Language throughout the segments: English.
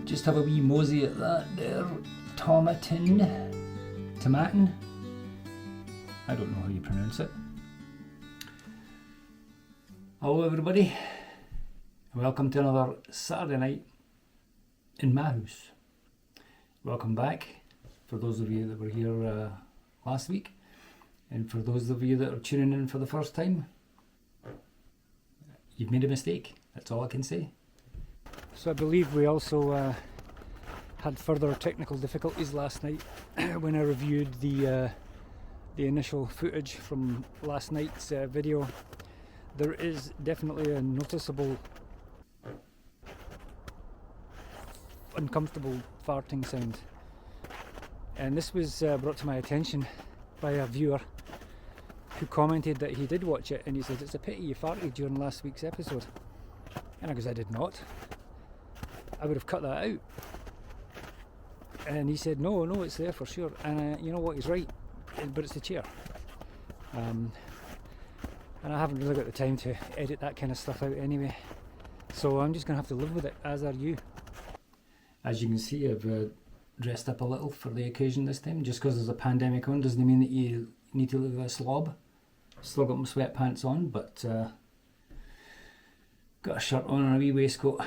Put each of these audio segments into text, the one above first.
Just have a wee mosey at that there. Tomatin. I don't know how you pronounce it. Hello everybody. Welcome to another Saturday night in my house. Welcome back for those of you that were here last week, and for those of you that are tuning in for the first time, you've made a mistake. That's all I can say. So I believe we also had further technical difficulties last night when I reviewed the initial footage from last night's video. There is definitely a noticeable uncomfortable farting sound, and this was brought to my attention by a viewer who commented that he did watch it, and he said, "It's a pity you farted during last week's episode." And I goes, "I did not. I would have cut that out." And he said, no, it's there for sure. And you know what, he's right, but it's the chair. And I haven't really got the time to edit that kind of stuff out anyway. So I'm just going to have to live with it, as are you. As you can see, I've dressed up a little for the occasion this time. Just because there's a pandemic on doesn't mean that you need to look like a slob. Still got my sweatpants on, but got a shirt on and a wee waistcoat. A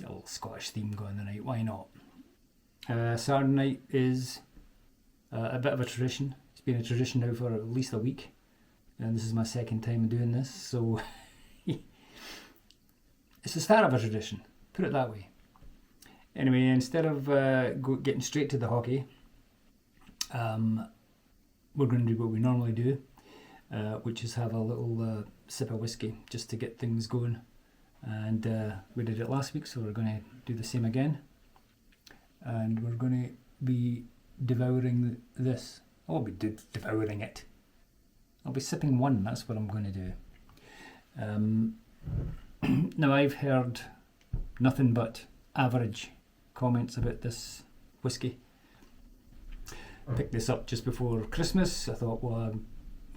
little Scottish theme going tonight, why not? Saturday night is a bit of a tradition. It's been a tradition now for at least a week, and this is my second time doing this, so it's the start of a tradition, put it that way. Anyway, instead of getting straight to the hockey, we're going to do what we normally do, which is have a little sip of whiskey just to get things going. And we did it last week, so we're going to do the same again, and we're going to be devouring this. I'll be devouring it. I'll be sipping one, that's what I'm going to do. Now, I've heard nothing but average comments about this whiskey. I picked this up just before Christmas. I thought, well, I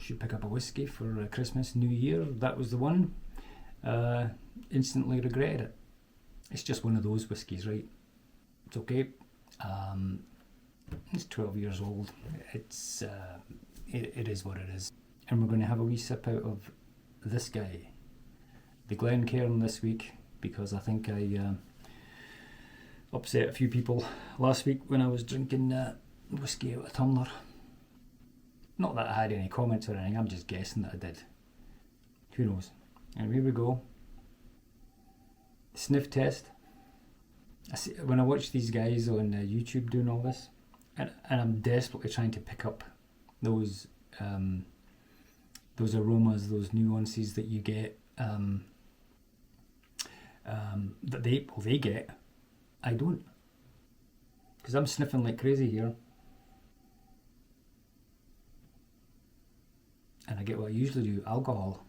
should pick up a whiskey for Christmas, New Year. That was the one. Instantly regretted it. It's just one of those whiskies, right? It's okay. It's 12 years old. It's it is what it is. And we're going to have a wee sip out of this guy, the Glencairn, this week, because I think I upset a few people last week when I was drinking whiskey out of a tumbler. Not that I had any comments or anything, I'm just guessing that I did. Who knows? And here we go. Sniff test. When I watch these guys on YouTube doing all this, and I'm desperately trying to pick up those aromas, those nuances that you get, that they get. I don't, because I'm sniffing like crazy here, and I get what I usually do: alcohol.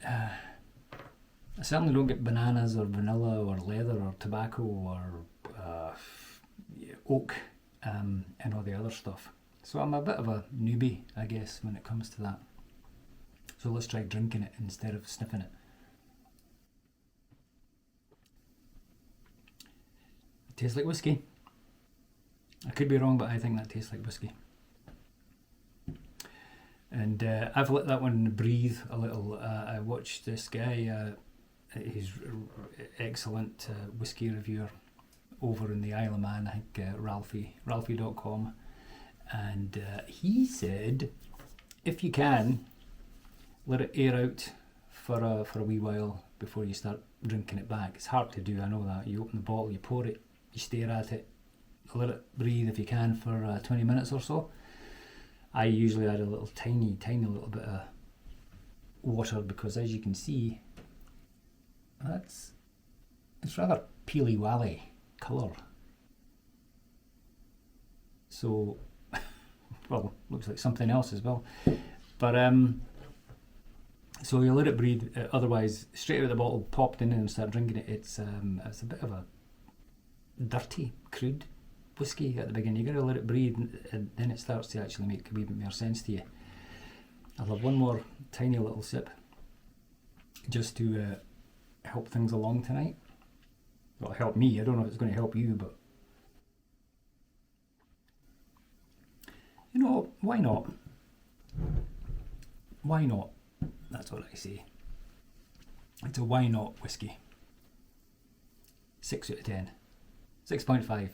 I certainly don't get bananas or vanilla or leather or tobacco or oak and all the other stuff. So I'm a bit of a newbie, I guess, when it comes to that. So let's try drinking it instead of sniffing it. It tastes like whiskey. I could be wrong, but I think that tastes like whiskey. And I've let that one breathe a little. I watched this guy, he's excellent whiskey reviewer over in the Isle of Man, I think Ralphie.com, and he said, if you can, let it air out for a wee while before you start drinking it back. It's hard to do, I know that. You open the bottle, you pour it, you stare at it, let it breathe if you can for 20 minutes or so. I usually add a little tiny little bit of water, because as you can see, it's rather peely-wally colour. So, well, looks like something else as well. But so you let it breathe. Otherwise, straight out of the bottle, popped in and start drinking it. It's a bit of a dirty, crude whiskey at the beginning. You've got to let it breathe, and then it starts to actually make a wee bit more sense to you. I'll have one more tiny little sip just to help things along tonight. Well, help me. I don't know if it's going to help you, but you know, why not? Why not? That's what I say. It's a why not whiskey. 6 out of 10. 6.5.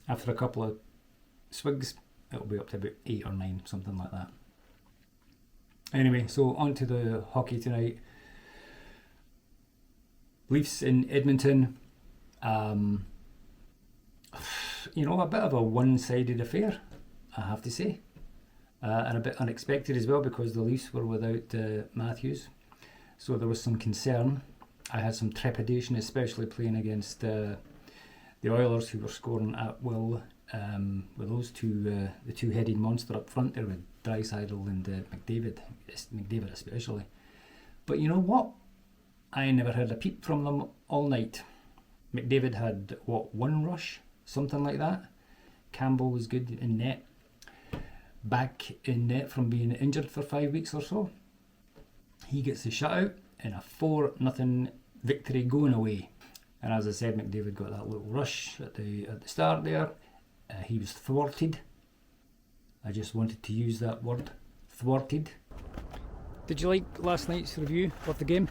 After a couple of swigs, it'll be up to about 8 or 9, something like that. Anyway, so on to the hockey tonight. Leafs in Edmonton. You know, a bit of a one-sided affair, I have to say. And a bit unexpected as well, because the Leafs were without Matthews. So there was some concern. I had some trepidation, especially playing against the Oilers, who were scoring at will with those two, the two-headed monster up front there with Draisaitl and McDavid especially. But you know what? I never heard a peep from them all night. McDavid had, one rush? Something like that. Campbell was good in net. Back in net from being injured for 5 weeks or so. He gets the shutout in a 4-0 victory going away. And as I said, McDavid got that little rush at the start there. He was thwarted. I just wanted to use that word, thwarted. Did you like last night's review of the game?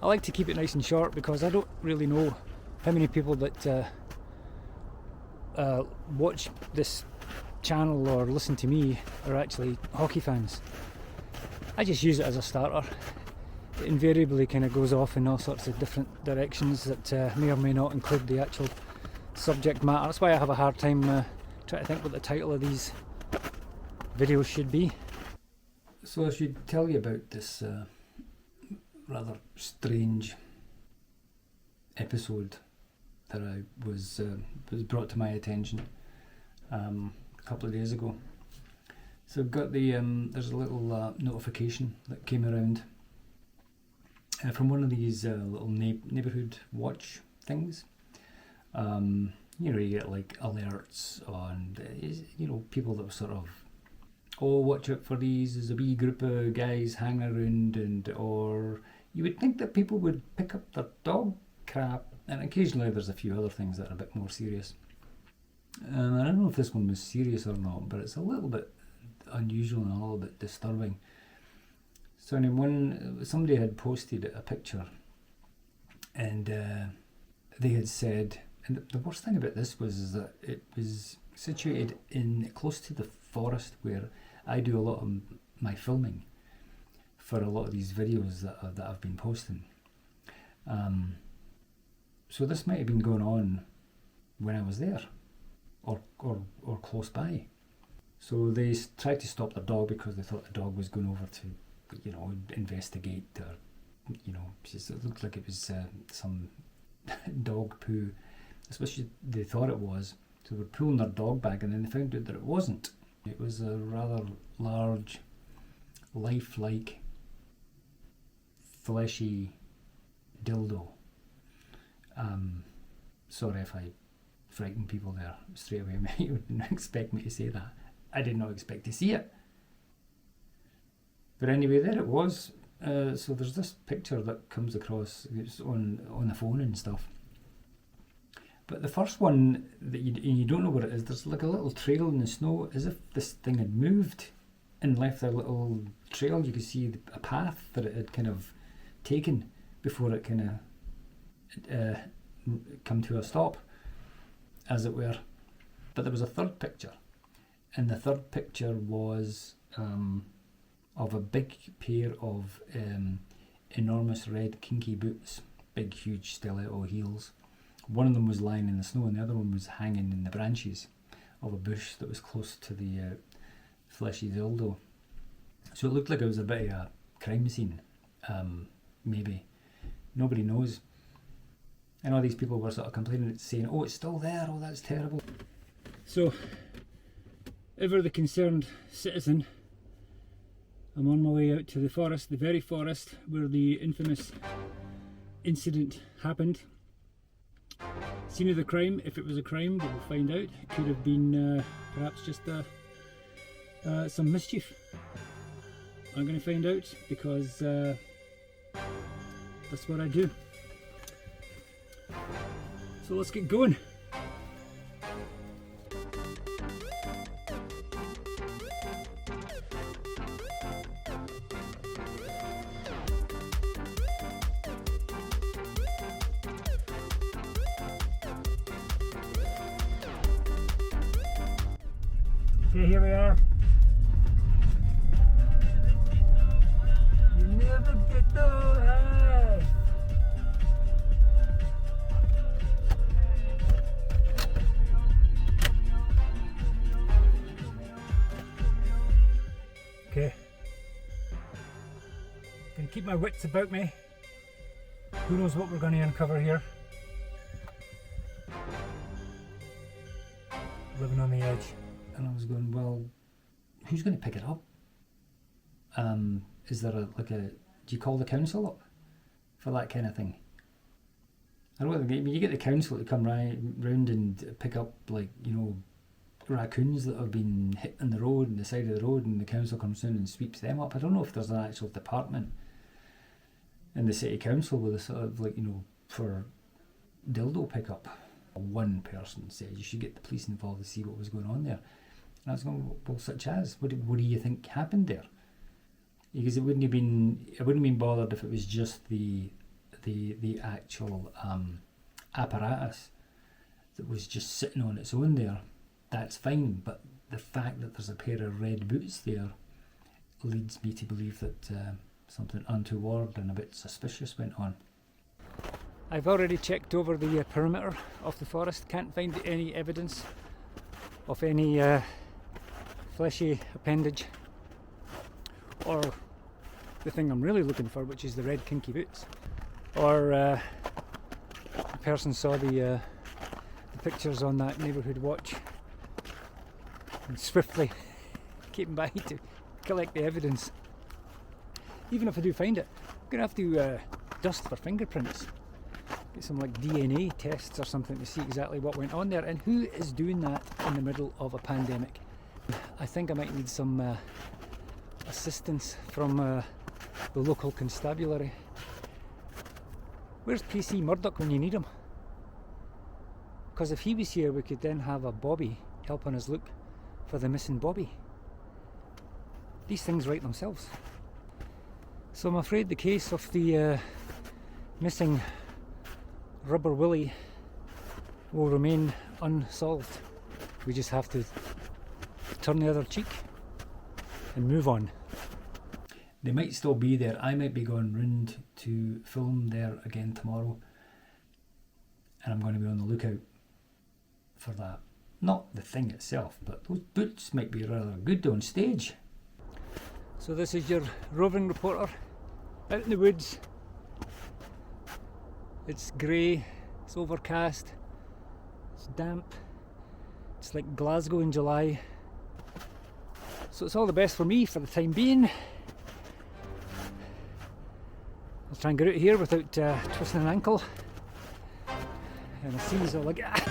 I like to keep it nice and short because I don't really know how many people that watch this channel or listen to me are actually hockey fans. I just use it as a starter. It invariably kind of goes off in all sorts of different directions that may or may not include the actual subject matter. That's why I have a hard time trying to think what the title of these videos should be. So I should tell you about this rather strange episode that was brought to my attention a couple of days ago. So I've got the there's a little notification that came around from one of these little neighbourhood watch things. You know, you get like alerts on, you know, people that were sort of, oh, watch out for these, there's a wee group of guys hanging around, or you would think that people would pick up their dog crap, and occasionally there's a few other things that are a bit more serious. I don't know if this one was serious or not, but it's a little bit unusual and a little bit disturbing. So anyway, somebody had posted a picture, and they had said, and the worst thing about this was that it was situated in close to the forest where I do a lot of my filming for a lot of these videos that I've been posting. So this might have been going on when I was there, or close by. So they tried to stop the dog because they thought the dog was going over to, you know, investigate, or, you know, it looked like it was some dog poo. Especially they thought it was. So they were pulling their dog bag, and then they found out that it wasn't. It was a rather large, lifelike, fleshy dildo. Sorry if I frightened people there straight away. You didn't expect me to say that. I did not expect to see it. But anyway, there it was. So there's this picture that comes across, it's on the phone and stuff. But the first one that you don't know what it is, there's like a little trail in the snow, as if this thing had moved and left a little trail. You could see a path that it had kind of taken before it kind of come to a stop, as it were. But there was a third picture, and the third picture was of a big pair of enormous red kinky boots, big huge stiletto heels. One of them was lying in the snow, and the other one was hanging in the branches of a bush that was close to the fleshy dildo. So it looked like it was a bit of a crime scene, maybe. Nobody knows. And all these people were sort of complaining, saying, oh, it's still there, oh, that's terrible. So, ever the concerned citizen, I'm on my way out to the forest, the very forest where the infamous incident happened. Scene of the crime, if it was a crime, we will find out. It could have been perhaps just some mischief. I'm going to find out because that's what I do. So let's get going. Okay, here we are. You never get no high. Okay. Gonna keep my wits about me. Who knows what we're going to uncover here. Living on the edge. And I was going, well, who's going to pick it up? Is there do you call the council up for that kind of thing? I don't think, you get the council to come round and pick up, like, you know, raccoons that have been hit on the road and the side of the road, and the council comes in and sweeps them up. I don't know if there's an actual department in the city council with a sort of, like, you know, for dildo pickup. One person said you should get the police involved to see what was going on there. And I was going, well, such as, what do you think happened there? Because it wouldn't have been bothered if it was just the actual apparatus that was just sitting on its own there. That's fine, but the fact that there's a pair of red boots there leads me to believe that something untoward and a bit suspicious went on. I've already checked over the perimeter of the forest. Can't find any evidence of any fleshy appendage, or the thing I'm really looking for, which is the red kinky boots. Or the person saw the pictures on that neighbourhood watch and swiftly came by to collect the evidence. Even if I do find it, I'm going to have to dust for fingerprints. Get some like DNA tests or something to see exactly what went on there. And who is doing that in the middle of a pandemic? I think I might need some assistance from the local constabulary. Where's PC Murdoch when you need him? Because if he was here, we could then have a Bobby helping us look for the missing Bobby. These things write themselves. So I'm afraid the case of the missing Rubber Willie will remain unsolved. We just have to turn the other cheek and move on. They might still be there. I might be going round to film there again tomorrow, and I'm going to be on the lookout for that. Not the thing itself, but those boots might be rather good on stage. So this is your roving reporter out in the woods. It's grey, it's overcast, it's damp, it's like Glasgow in July. So it's all the best for me for the time being. I'll try and get out here without twisting an ankle. And as soon as I look at